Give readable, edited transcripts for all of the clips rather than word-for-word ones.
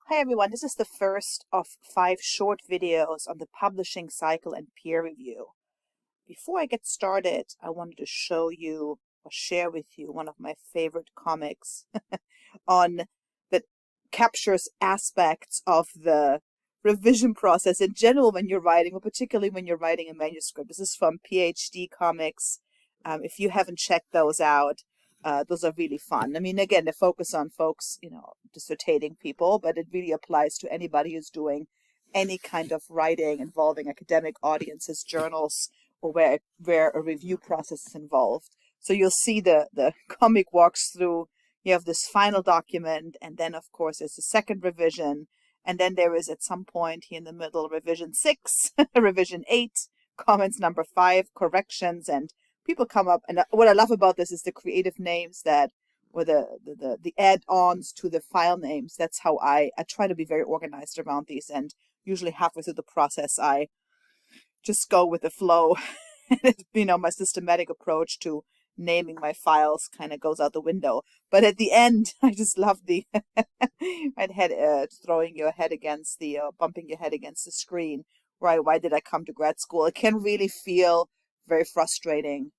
Hi everyone, this is the first of 5 short videos on the publishing cycle and peer review. Before I get started, I wanted to show you or share with you one of my favorite comics on that captures aspects of the revision process in general when you're writing, or particularly when you're writing a manuscript. This is from PhD Comics. If you haven't checked those out, those are really fun. I mean, again, they focus on folks, dissertating people, but it really applies to anybody who's doing any kind of writing involving academic audiences, journals, or where a review process is involved. So you'll see the comic walks through. You have this final document, and then, of course, there's a second revision, and then there is, at some point here in the middle, revision 6, revision 8, comments number 5, corrections, and people come up. And what I love about this is the creative names or the add-ons to the file names. That's how I try to be very organized around these, and usually halfway through the process, I just go with the flow. My systematic approach to naming my files kind of goes out the window. But at the end, I just love the throwing your head against the, bumping your head against the screen. Right? Why did I come to grad school? It can really feel very frustrating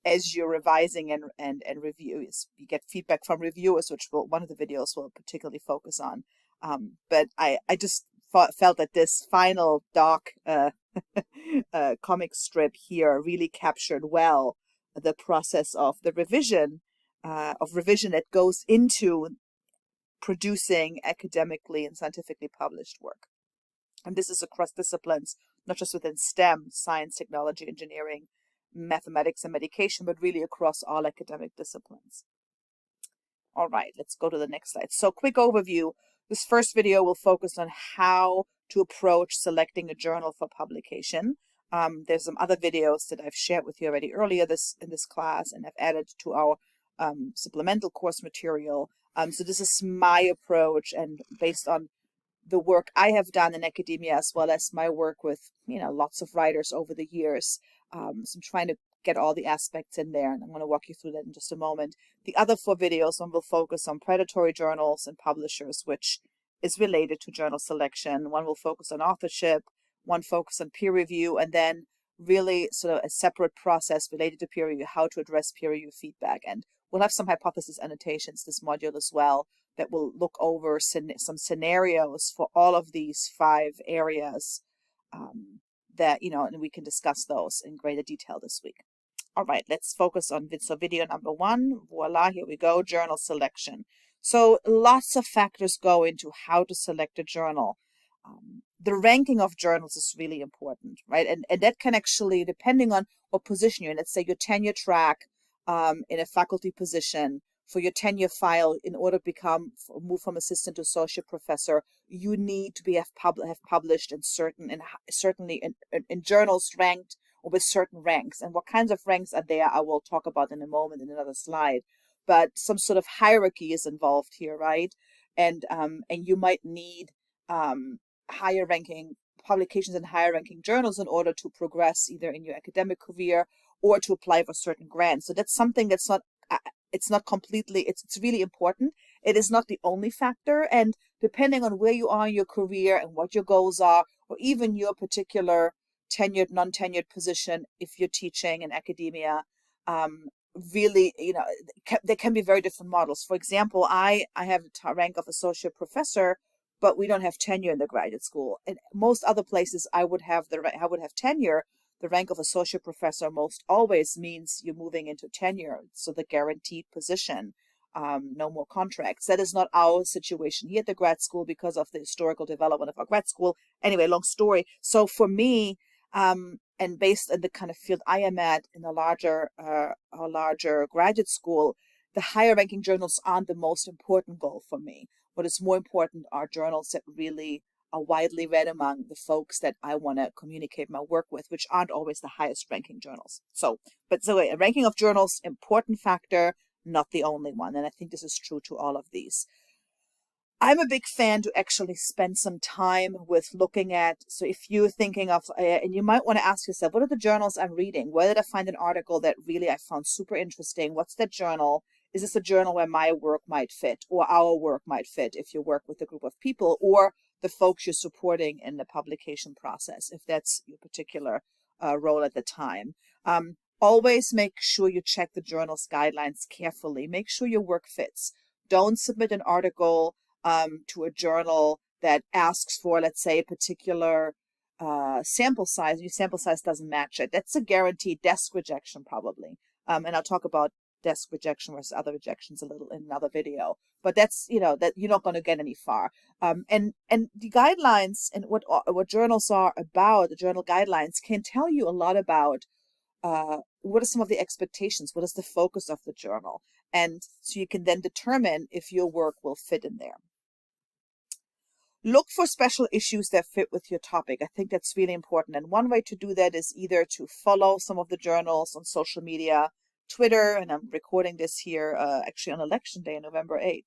as you're revising and reviews. You get feedback from reviewers, which one of the videos will particularly focus on. But I just felt that this final comic strip here really captured well the process of the revision that goes into producing academically and scientifically published work. And this is across disciplines, not just within STEM, science, technology, engineering, mathematics, and medication, but really across all academic disciplines. All right, let's go to the next slide. So, quick overview. This first video will focus on how to approach selecting a journal for publication. There's some other videos that I've shared with you already earlier in this class, and I've added to our supplemental course material. So this is my approach, and based on the work I have done in academia, as well as my work with lots of writers over the years. So I'm trying to get all the aspects in there, and I'm going to walk you through that in just a moment. The other 4 videos, one will focus on predatory journals and publishers, which is related to journal selection. One will focus on authorship, one focus on peer review, and then really sort of a separate process related to peer review, how to address peer review feedback. And we'll have some hypothesis annotations this module as well that will look over some scenarios for all of these 5 areas and we can discuss those in greater detail this week. All right, let's focus on video number 1. Voila, here we go, journal selection. So lots of factors go into how to select a journal. The ranking of journals is really important, right? And that can actually, depending on what position you're in, let's say your tenure track in a faculty position, for your tenure file, in order to move from assistant to associate professor, you need to have published in certainly in journals ranked or with certain ranks. And what kinds of ranks are there, I will talk about in a moment in another slide. But some sort of hierarchy is involved here, right? And you might need higher ranking publications in higher ranking journals in order to progress either in your academic career or to apply for certain grants. So that's something that's not. It's not completely, it's really important. It is not the only factor. And depending on where you are in your career and what your goals are, or even your particular tenured, non-tenured position, if you're teaching in academia, really, there can be very different models. For example, I have a rank of associate professor, but we don't have tenure in the graduate school. In most other places, I would have tenure. The rank of associate professor most always means you're moving into tenure, so the guaranteed position, no more contracts. That is not our situation here at the grad school because of the historical development of our grad school. Anyway, long story. So for me, and based on the kind of field I am at in a larger graduate school, the higher ranking journals aren't the most important goal for me. What is more important are journals that really are widely read among the folks that I want to communicate my work with, which aren't always the highest ranking journals. So a ranking of journals, important factor, not the only one. And I think this is true to all of these. I'm a big fan to actually spend some time with looking at, so if you're thinking of, and you might want to ask yourself, what are the journals I'm reading? Where did I find an article that really I found super interesting? What's that journal? is this a journal where my work might fit or our work might fit if you work with a group of people or the folks you're supporting in the publication process, if that's your particular role at the time. Always make sure you check the journal's guidelines carefully. Make sure your work fits. Don't submit an article to a journal that asks for, let's say, a particular sample size. Your sample size doesn't match it. That's a guaranteed desk rejection probably. And I'll talk about desk rejection versus other rejections a little in another video. But that's, that you're not going to get any far. And the guidelines and what journals are about, the journal guidelines can tell you a lot about what are some of the expectations, what is the focus of the journal, and so you can then determine if your work will fit in there. Look for special issues that fit with your topic. I think that's really important. And one way to do that is either to follow some of the journals on social media, Twitter, and I'm recording this here actually on Election Day, November 8th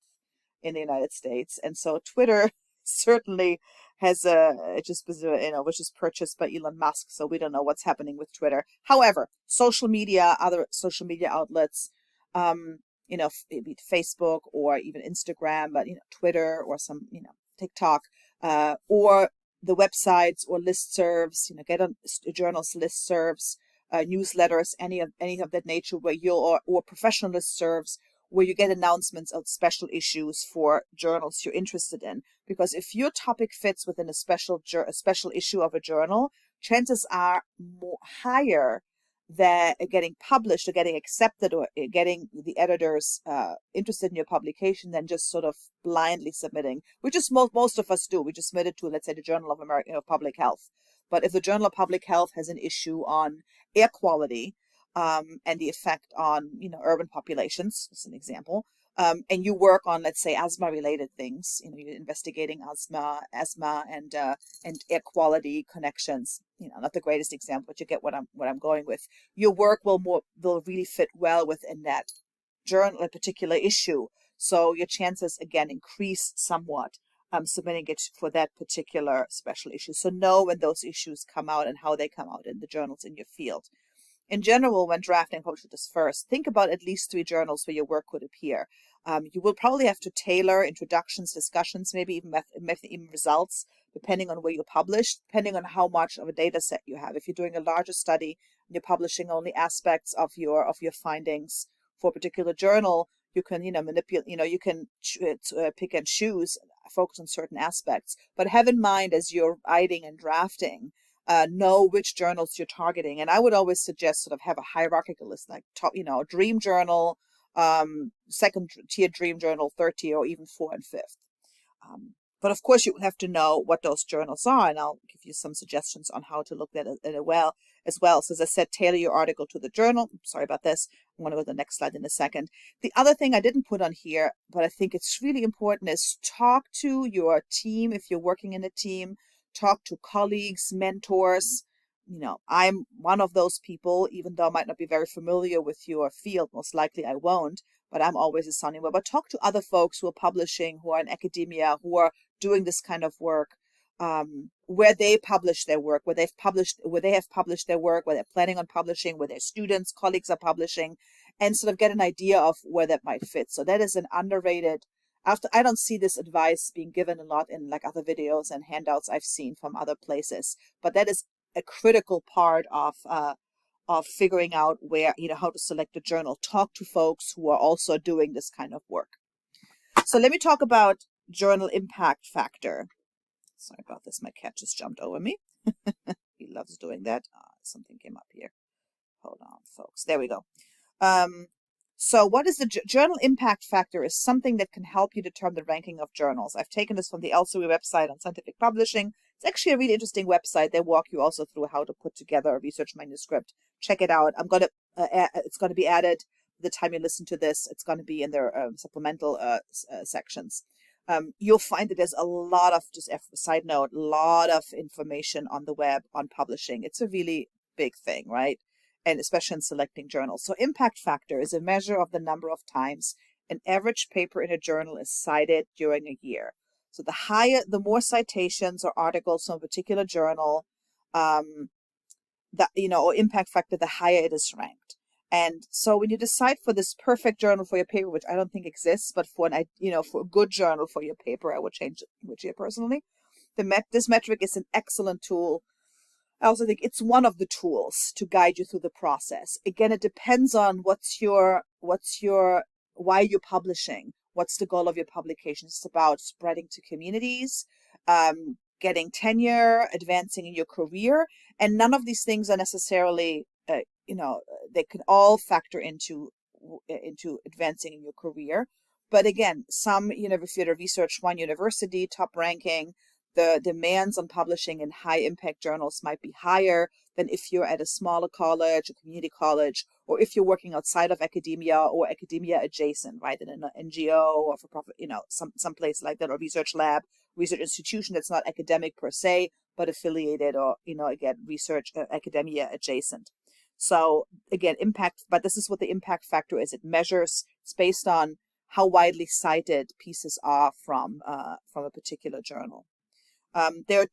in the United States. And so Twitter certainly has which is purchased by Elon Musk. So we don't know what's happening with Twitter. However, social media, other social media outlets, maybe Facebook or even Instagram, but Twitter or some TikTok, or the websites or listservs, get on journals listservs, newsletters, any of that nature where or professional listservs where you get announcements of special issues for journals you're interested in. Because if your topic fits within a special issue of a journal, chances are higher that getting published or getting accepted or getting the editors interested in your publication than just sort of blindly submitting, which is most of us do. We just submit it to, let's say, the Journal of Public Health. But if the Journal of Public Health has an issue on air quality and the effect on urban populations, as an example, and you work on, let's say, asthma-related things, you're investigating asthma and air quality connections. Not the greatest example, but you get what I'm going with. Your work will really fit well within that journal, a particular issue. So your chances again increase somewhat submitting it for that particular special issue. So know when those issues come out and how they come out in the journals in your field. In general, when drafting publishers first, think about at least 3 journals where your work could appear. You will probably have to tailor introductions, discussions, maybe even results, depending on where you publish, depending on how much of a data set you have. If you're doing a larger study and you're publishing only aspects of your findings for a particular journal, you can manipulate. You can pick and choose, focus on certain aspects. But have in mind as you're writing and drafting, know which journals you're targeting. And I would always suggest sort of have a hierarchical list, like top, dream journal, second tier dream journal, third tier, or even 4th and 5th. But of course, you will have to know what those journals are, and I'll give you some suggestions on how to look at it as well. So as I said, tailor your article to the journal. Sorry about this. I'm going to go to the next slide in a second. The other thing I didn't put on here, but I think it's really important, is talk to your team if you're working in a team. Talk to colleagues, mentors. I'm one of those people, even though I might not be very familiar with your field, most likely I won't, but I'm always a sounding board. But talk to other folks who are publishing, who are in academia, who are doing this kind of work, where they publish their work, where they have published their work, where they're planning on publishing, where their students, colleagues are publishing, and sort of get an idea of where that might fit. So that is an underrated. I don't see this advice being given a lot in like other videos and handouts I've seen from other places, but that is a critical part of figuring out where, how to select a journal. Talk to folks who are also doing this kind of work. So let me talk about journal impact factor. Sorry about this. My cat just jumped over me. He loves doing that. Something came up here. Hold on, folks. There we go. So what is the journal impact factor? Is something that can help you determine the ranking of journals. I've taken this from the Elsevier website on scientific publishing. It's actually a really interesting website. They walk you also through how to put together a research manuscript. Check it out. It's going to be added by the time you listen to this. It's going to be in their supplemental sections. You'll find that there's a lot of, just a side note, a lot of information on the web on publishing. It's a really big thing, right? And especially in selecting journals. So impact factor is a measure of the number of times an average paper in a journal is cited during a year. So the more citations or articles from a particular journal, or impact factor, the higher it is ranked. And so when you decide for this perfect journal for your paper, which I don't think exists, but for for a good journal for your paper, I would change it here personally. This metric is an excellent tool. I also think it's one of the tools to guide you through the process. Again, it depends on why you're publishing. What's the goal of your publication? It's about spreading to communities, getting tenure, advancing in your career, and none of these things are necessarily, they can all factor into advancing in your career. But again, if you're at a research one university, top ranking, the demands on publishing in high impact journals might be higher than if you're at a smaller college, a community college, or if you're working outside of academia or academia adjacent, right, in an NGO or for profit, some place like that, or research lab, research institution that's not academic per se, but affiliated or, again, research academia adjacent. So again, impact, but this is what the impact factor is. It measures, it's based on how widely cited pieces are from a particular journal. There are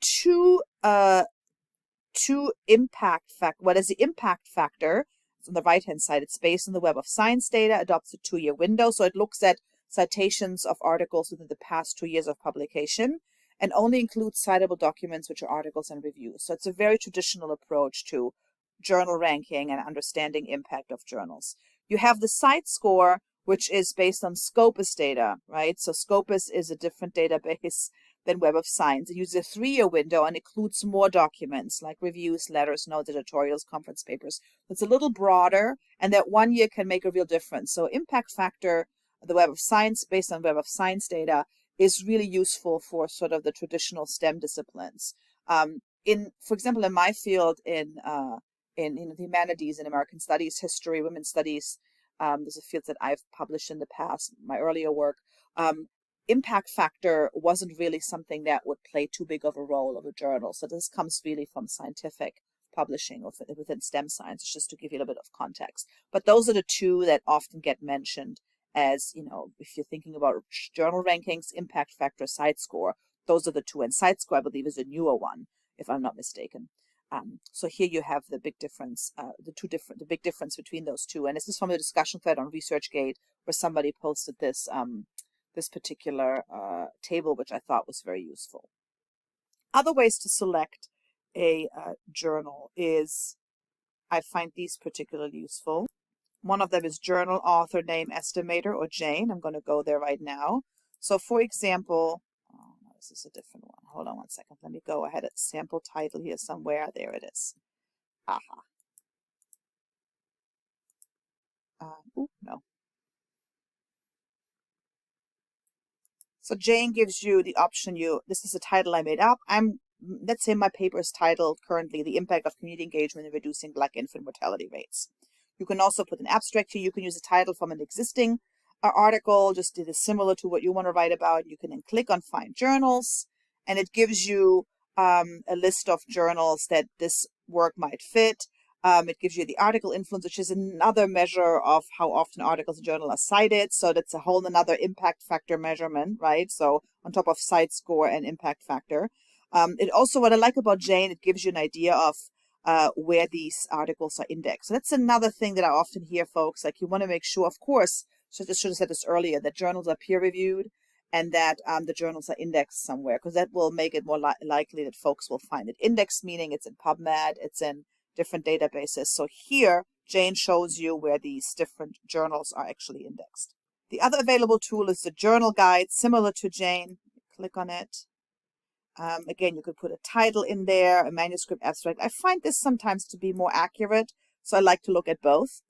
two impact factor. What is the impact factor? It's on the right-hand side. It's based on the Web of Science data, adopts a 2-year window. So it looks at citations of articles within the past 2 years of publication and only includes citable documents, which are articles and reviews. So it's a very traditional approach to journal ranking and understanding impact of journals. You have the CiteScore, which is based on Scopus data, right? So Scopus is a different database than Web of Science. It uses a 3-year window and includes more documents like reviews, letters, notes, editorials, conference papers. It's a little broader, and that 1 year can make a real difference. So impact factor, the Web of Science based on Web of Science data, is really useful for sort of the traditional STEM disciplines. For example, in my field, in the humanities, in American studies, history, women's studies, those are fields that I've published in the past, my earlier work. Impact factor wasn't really something that would play too big of a role of a journal. So this comes really from scientific publishing or within STEM science, just to give you a little bit of context. But those are the two that often get mentioned as, if you're thinking about journal rankings, impact factor, CiteScore, those are the two. And CiteScore, I believe, is a newer one, if I'm not mistaken. So here you have the big difference, the big difference between those two. And this is from a discussion thread on ResearchGate where somebody posted this this particular table, which I thought was very useful. Other ways to select a journal is, I find these particularly useful. One of them is journal author name estimator, or JANE. I'm going to go there right now. So for example, this is a different one. Hold on one second. Let me go ahead at sample title here somewhere. There it is. Aha. No. So JANE gives you the option. This is a title I made up. Let's say my paper is titled currently "The Impact of Community Engagement in Reducing Black Infant Mortality Rates." You can also put an abstract here. You can use a title from an existing article, just similar to what you want to write about. You can then click on Find Journals, and it gives you a list of journals that this work might fit. It gives you the article influence, which is another measure of how often articles in journal are cited. So that's a whole another impact factor measurement, right? So on top of CiteScore and impact factor. It also, what I like about JANE, it gives you an idea of where these articles are indexed. So that's another thing that I often hear, folks, like you want to make sure, of course, should have said this earlier, that journals are peer reviewed and that the journals are indexed somewhere, because that will make it more likely that folks will find it. Indexed meaning it's in PubMed, it's in different databases. So here, JANE shows you where these different journals are actually indexed. The other available tool is the JournalGuide, similar to JANE. Click on it. Again, you could put a title in there, a manuscript abstract. I find this sometimes to be more accurate, so I like to look at both.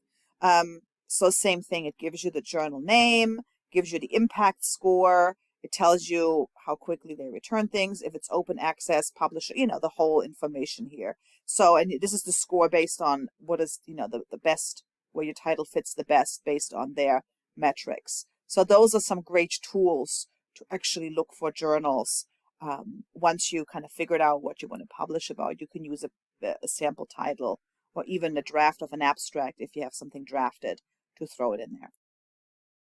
So same thing, it gives you the journal name, gives you the impact score, it tells you how quickly they return things, if it's open access, publisher, the whole information here. So, and this is the score based on what is, the best, where your title fits the best based on their metrics. So those are some great tools to actually look for journals. Once you kind of figured out what you want to publish about, you can use a sample title or even a draft of an abstract if you have something drafted to throw it in there.